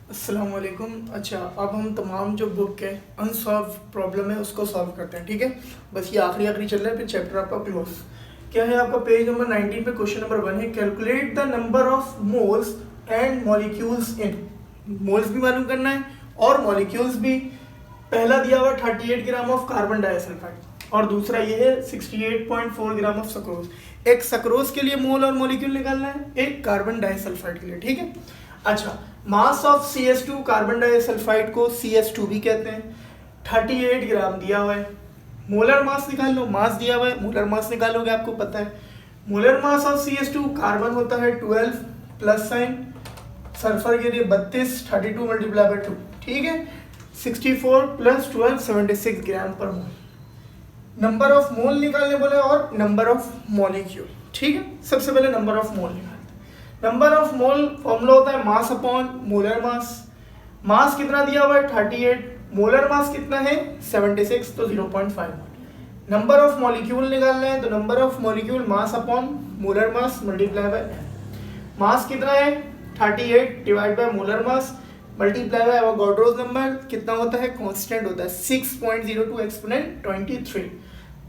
अस्सलाम वालेकुम। अच्छा, अब हम तमाम जो बुक के अनसॉल्व प्रॉब्लम है उसको सॉल्व करते हैं। ठीक है, बस ये आखिरी चल रहा है, फिर चैप्टर आपका क्लोज। क्या है आपका पेज नंबर 19 पे क्वेश्चन नंबर 1 है, calculate the number of moles and molecules in. Moles भी मालूम करना है और मॉलिक्यूल्स भी। पहला दिया हुआ 38 ग्राम ऑफ कार्बन डाइसल्फाइड और दूसरा ये है 68.4 ग्राम ऑफ सक्रोज। एक सक्रोज के लिए मोल और मॉलिक्यूल निकालना है, एक कार्बन डाइसल्फाइड के लिए। ठीक है। अच्छा, mass of CS2, carbon disulphide को CS2 भी कहते हैं, 38 ग्राम दिया हुआ है। मोलर मास निकाल लो, मास दिया हुआ है, मोलर मास निकालोगे, आपको पता है। Molar mass of CS2, carbon होता है 12 प्लस साइन, सल्फर के लिए 32, 32 मल्टीप्लाई बाय 2। ठीक है, 64 प्लस 12 76 ग्राम पर मोल। नंबर ऑफ मोल निकालने बोले और नंबर ऑफ मॉलिक्यूल। ठीक है, सबसे पहले नंबर ऑफ मोल निकालते हैं। नंबर ऑफ मोल फॉर्मूला होता है मास अपॉन मोलर मास। मास कितना दिया हुआ है 38, मोलर मास कितना है 76, तो 0.5 मोल। नंबर ऑफ मॉलिक्यूल निकालना है, तो number of molecule mass upon molar mass multiply by mass कितना है 38 divide by molar mass multiply bye Avogadro's number कितना होता है, कांस्टेंट होता है 6.02 एक्सपोनेंट 23।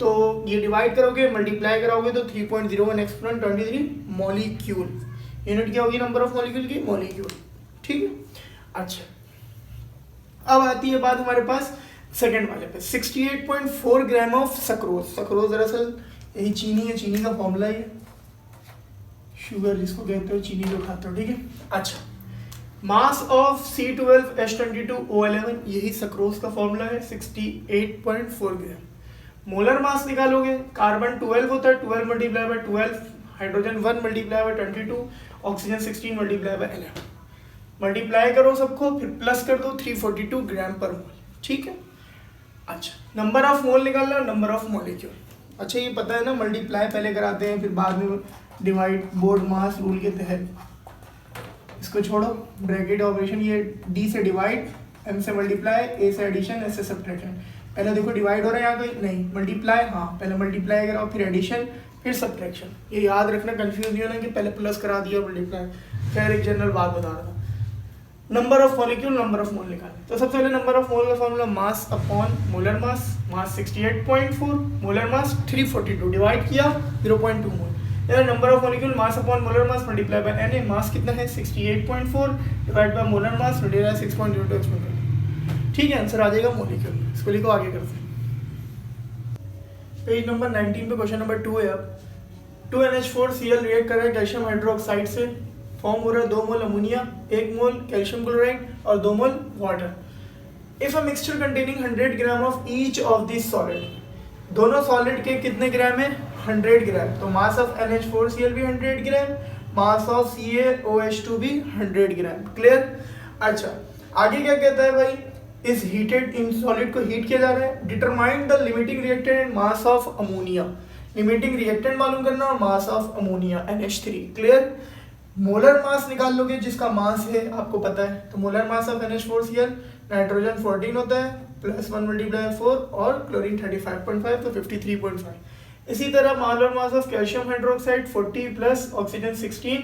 तो ये डिवाइड करोगे मल्टीप्लाई कराओगे तो 3.01 एक्सपोनेंट 23 मॉलिक्यूल। यूनिट क्या होगी नंबर ऑफ मॉलिक्यूल की, मॉलिक्यूल। ठीक है। अच्छा, अब आती है बात हमारे पास सेकंड वाले पे, 68.4 ग्राम ऑफ सक्रोज। सक्रोज दरअसल यही चीनी है, चीनी का फॉर्मूला है, शुगर जिसको कहते हो, चीनी जो खाते हो। ठीक है। अच्छा, मास ऑफ C12H22O11, यही सक्रोज का फॉर्मूला है, 68.4 ग्राम। मोलर मास निकालोगे, कार्बन 12 होता है, 12 multiply by 12, hydrogen 1 multiply by 22, oxygen 16 multiply by 11। Multiply करो सबको, फिर प्लस कर दो 342 ग्राम पर मोल। ठीक है। अच्छा, नंबर ऑफ मोल निकालना, नंबर ऑफ मॉलिक्यूल। अच्छा, ये पता है ना, मल्टीप्लाई पहले कराते हैं, फिर बाद में डिवाइड, बोर्ड मास रूल के तहत। इसको छोड़ो, ब्रैकेट ऑपरेशन, ये D से डिवाइड, M से मल्टीप्लाई, A से एडिशन, S से सब्ट्रैक्शन। पहले देखो डिवाइड हो रहा है यहाँ कहीं, नहीं मल्टीप्लाई, हाँ पहले मल्टीप्लाई कराओ, फिर एडिशन, फिर सब्ट्रैक्शन। ये याद रखना, कंफ्यूज नहीं होना कि पहले प्लस करा दिया मल्टीप्लाई। खैर, एक जनरल बात बता रहा था। Number of molecule, number of mole निकालना। तो सबसे पहले नंबर ऑफ मोल का formula mass upon molar mass. Mass 68.4, molar mass 342, divide किया 0.2 mole. Number of molecule mass upon molar mass multiply by Na, mass कितना है 68.4 divide by molar mass multiply 6.02 exponent. ठीक है, आंसर आ जाएगा molecule. इसको लिखो, आगे करते हैं। पेज नंबर 19 पे क्वेश्चन नंबर 2 है। अब 2NH4Cl रिएक्ट कर रहा है कैल्शियम हाइड्रोक्साइड से, फॉर्म हो रहा है 2 मोल अमोनिया, 1 मोल कैल्शियम क्लोराइड और 2 मोल water. If a mixture containing 100 gram of each of this solid, दोनों सॉलिड के कितने ग्राम है 100 ग्राम। तो मास ऑफ NH4Cl भी 100 ग्राम, मास ऑफ CaOH2 भी 100 ग्राम। क्लियर। अच्छा, आगे क्या कहता है भाई, इस हीटेड, इन सॉलिड को हीट किया जा रहा है। Determine the limiting reactant and mass of ammonia. Limiting reactant मालूम करना और mass of ammonia NH3। Clear. Molar mass निकाल लोगे, जिसका मास है आपको पता है, तो molar mass of NH4Cl, nitrogen 14 होता है, प्लस 1 मल्टीप्लाई 4 और क्लोरीन 35.5, तो 53.5। इसी तरह molar mass of calcium hydroxide 40 plus oxygen 16,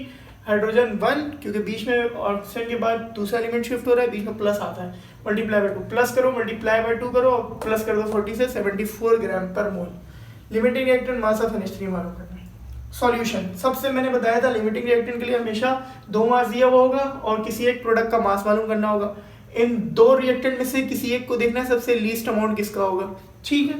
hydrogen 1, क्योंकि बीच में ऑक्सीजन के बाद दूसरा एलिमेंट शिफ्ट हो रहा है, बीच में प्लस आता है, मल्टीप्लाई बाय 2, प्लस करो मल्टीप्लाई बाय 2 करो, प्लस कर दो 40 से 74 ग्राम पर mole. Limiting reactant mass of NH3 मालूम करना है। सॉल्यूशन, सबसे मैंने बताया था लिमिटिंग रिएक्टेंट के लिए हमेशा 2 मास दिया हुआ होगा और किसी एक प्रोडक्ट का मास मालूम करना होगा। इन 2 रिएक्टेंट में से किसी एक को देखना है सबसे लीस्ट अमाउंट किसका होगा। ठीक है,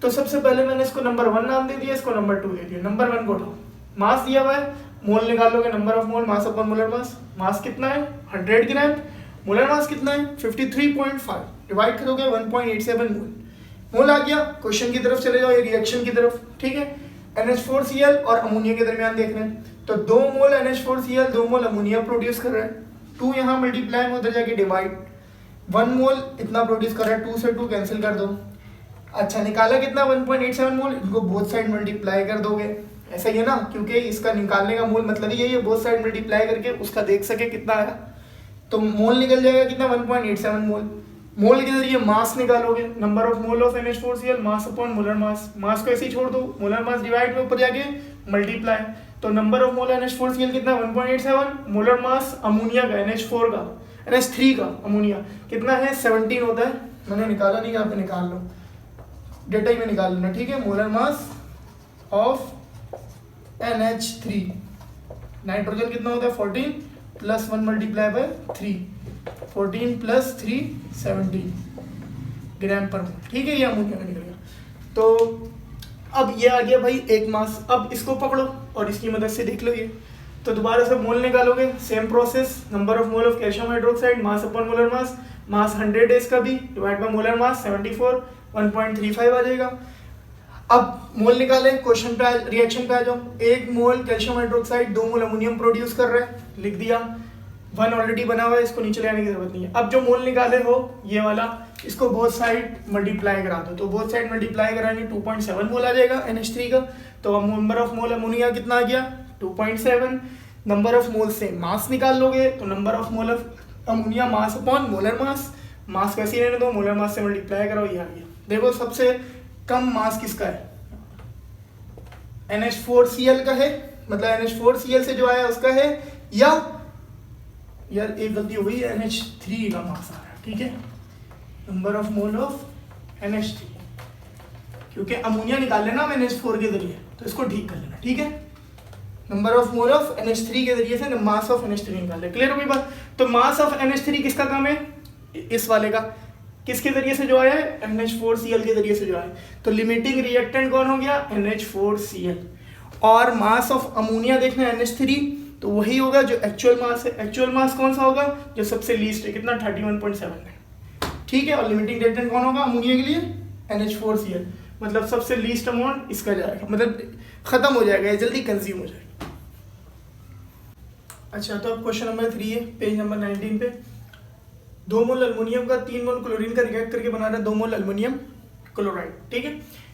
तो सबसे पहले मैंने इसको नंबर 1 नाम दे दिया, इसको नंबर 2 दे दिया। नंबर 1 को उठाओ, मास दिया हुआ है, मोल निकालोगे, number of mole mass upon molar mass. Mass कितना है 100 ग्राम, मोलर मास कितना है 53.5, डिवाइड करोगे 1.87 मोल। मोल आ गया, क्वेश्चन की तरफ चले जाओ, ये रिएक्शन की तरफ। ठीक है, NH4Cl और अमोनिया के दरमियान देख रहे हैं, तो 2 मोल NH4Cl 2 मोल अमोनिया प्रोड्यूस कर रहा है, 2 यहाँ मल्टीप्लाई में उधर जाके डिवाइड, 1 मोल इतना प्रोड्यूस कर रहा है, 2 से 2 कैंसिल कर दो। अच्छा, निकाला कितना 1.87 मोल, इनको बोथ साइड मल्टीप्लाई कर दोगे, ऐसा ही है ना, क्योंकि इसका निकालने का मोल मतलब यही है, बोथ साइड मल्टीप्लाई करके उसका देख सके कितना आया, तो मोल निकल जाएगा कितना 1.87 मोल। मोल के जरिए मास निकालोगे, number of mole of NH4Cl, mass upon molar mass. Mass को ऐसे ही छोड़ दो, मोलर मास डिवाइड में ऊपर जाके मल्टीप्लाई, तो नंबर ऑफ मोल NH4Cl कितना 1.87, मोलर मास अमोनिया का NH4 का NH3 का अमोनिया कितना है 17 होता है, मैंने निकाला नहीं, यहाँ पे निकाल लो, डेटा ही में निकाल लेना, ठीक है। Molar mass of NH3, nitrogen कितना होता है 14 प्लस 1 मल्टीप्लाई बाय 3, 14 प्लस 3 17 ग्राम पर मोल, ठीक है। ये अमोनिया का निकल गया। तो अब ये आ गया भाई एक मास। अब इसको पकड़ो और इसकी मदद से देख लो ये, तो दोबारा से मोल निकालोगे, same process, number of mole of calcium hydroxide, mass upon molar mass, mass 100 है इसका भी, डिवाइड बाय मोलर मास 74, 1.35 आ जाएगा। अब मोल निकाले, क्वेश्चन पे रिएक्शन पे आ जाओ। 1 मोल कैल्शियम हाइड्रोक्साइड 2 मोल अमोनियम प्रोड्यूस कर रहा है, लिख दिया, 1 ऑलरेडी बना हुआ है, इसको नीचे ले आने की जरूरत नहीं है। अब जो मोल निकाले हो ये वाला, इसको बोथ साइड मल्टीप्लाई करा दो, तो बोथ साइड मल्टीप्लाई कराएंगे 2.7 मोल आ जाएगा NH3 का। तो अब नंबर ऑफ मोल अमोनिया कितना आ गया 2.7। नंबर ऑफ मोल से मास निकाल लोगे तो number of mole of ammonia mass upon molar mass, mass वैसे ही रहने दो, मोलर मास से मल्टीप्लाई करो, ये आ गया। देखो सबसे कम मास किसका है, NH4Cl का है, मतलब NH4Cl से जो आया उसका है, या यार एक गलती हो गई, NH3 का मास आ रहा है, ठीक है। Number of mole of NH3, क्योंकि अमोनिया निकाल लेना हम NH4 के जरिए, तो इसको ठीक कर लेना, ठीक है। Number of mole of NH3 के जरिए से मास ऑफ NH3 निकाल ले, क्लियर हो गई बात। तो मास ऑफ NH3 किसका कम है, इस वाले का, किसके जरिए से जो आया है NH4Cl के जरिए से जो आया है, तो लिमिटिंग रिएक्टेंट कौन हो गया NH4Cl। और मास ऑफ अमोनिया देखना है NH3, तो वही होगा जो एक्चुअल मास है। एक्चुअल मास कौन सा होगा, जो सबसे लीस्ट है, कितना 31.7 है, ठीक है। और लिमिटिंग रिएक्टेंट कौन होगा अमोनिया के लिए NH4Cl, मतलब सबसे लीस्ट अमाउंट इसका जाएगा, मतलब खत्म हो जाएगा, ये जल्दी कंज्यूम हो जाएगा। अच्छा, तो अब क्वेश्चन नंबर 3 है, पेज नंबर 19 पे। 2 मोल अल्मोनियम का 3 मोल क्लोरीन का रिएक्ट करके बना रहा है 2 मोल अल्मोनियम क्लोराइड, ठीक है।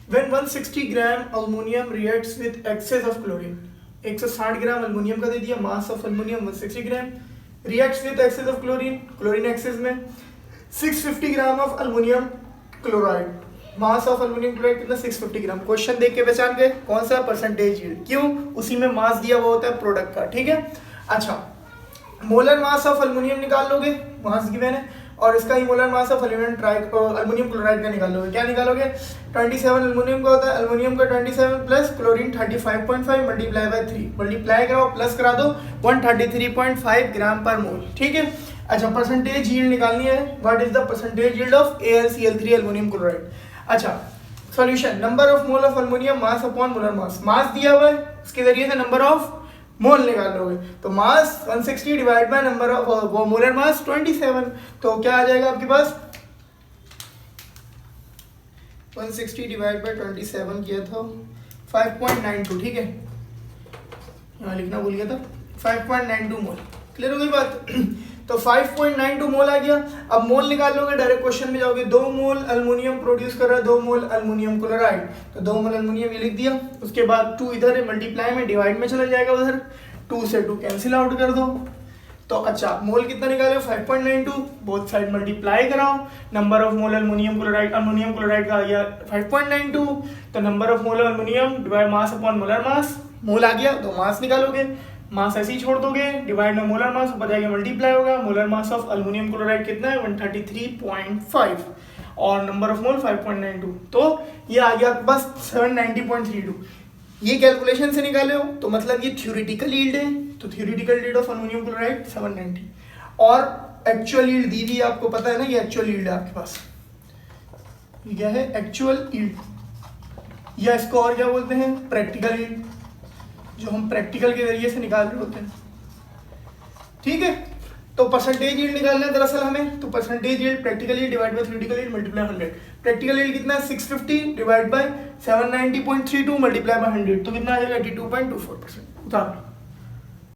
When 160 gram aluminium reacts with excess of chlorine, 160 gram aluminium का दे दिया, mass of aluminium 160 gram, reacts with excess of chlorine, chlorine excess में 650 gram of aluminium chloride, mass of aluminium chloride कितना 650 ग्राम। Question देख के पहचान गए कौन सा, परसेंटेज यील्ड, क्यों, उसी में मास दिया हुआ होता है प्रोडक्ट का, ठीक है। अच्छा, मोलर मास ऑफ अल्मोनियम निकाल लोगे, मास गिवन है, और इसका ही molar mass of aluminium chloride का निकाल लोगे। क्या निकालोगे, 27 अल्मोनियम का होता है, अल्मोनियम का 27 plus chlorine 35.5 multiply by 3, multiply कराओ प्लस करा दो 133.5 ग्राम पर मोल, ठीक है। अच्छा, परसेंटेज यील्ड निकालनी है, what is the percentage yield of AlCl3 aluminium chloride. अच्छा, solution, number of mole of aluminium mass upon molar mass, mass दिया हुआ है, उसके जरिए से नंबर ऑफ मोल निकाल लोगे, तो मास 160 डिवाइड बाय नंबर ऑफ वो मोलर मास 27, तो क्या आ जाएगा आपके पास 160 डिवाइड बाय 27 किया था 5.92, ठीक है, यहाँ लिखना भूल गया था, 5.92 मोल, क्लियर हो गई बात। तो 5.92 मोल आ गया। अब मोल निकाल लोगे, डायरेक्ट क्वेश्चन में जाओगे, 2 मोल अल्मोनियम प्रोड्यूस कर रहा है 2 मोल अल्मोनियम क्लोराइड, तो 2 मोल अल्मोनियम ये लिख दिया, उसके बाद 2 इधर है, मल्टीप्लाई में डिवाइड में चला जाएगा उधर, 2 से 2 कैंसिल आउट कर दो। तो अच्छा, मोल कितना निकाले 5.92, बोथ साइड मल्टीप्लाई कराओ, number of mole aluminium chloride का आ गया 5.92, तो number of mole aluminium divide mass upon molar mass, mole आ गया तो मास निकालोगे, मास ऐसे ही छोड़ दोगे, डिवाइड में मोलर मास ऊपर जाएगा मल्टीप्लाई होगा, molar mass of aluminium chloride कितना है 133.5 और नंबर ऑफ मोल 5.92, तो ये आ गया बस 790.32। ये कैलकुलेशन से निकाले हो तो मतलब ये थ्योरेटिकल यील्ड है, तो theoretical yield of aluminium chloride 790, और एक्चुअल यील्ड दी हुई आपको पता है ना, ये एक्चुअल यील्ड है आपके पास, ये क्या है एक्चुअल यील्ड, या इसको और क्या बोलते हैं प्रैक्टिकल यील्ड, जो हम प्रैक्टिकल के जरिए से निकाल रहे होते हैं, ठीक है। तो परसेंटेज यील्ड निकालना है दरअसल हमें, तो percentage yield practical yield divide by theoretical yield multiply 100, practical yield कितना है 650 डिवाइड बाय 790.32 मल्टीप्लाई बाय 100, तो कितना आ जाएगा 82.24%, उतार लो।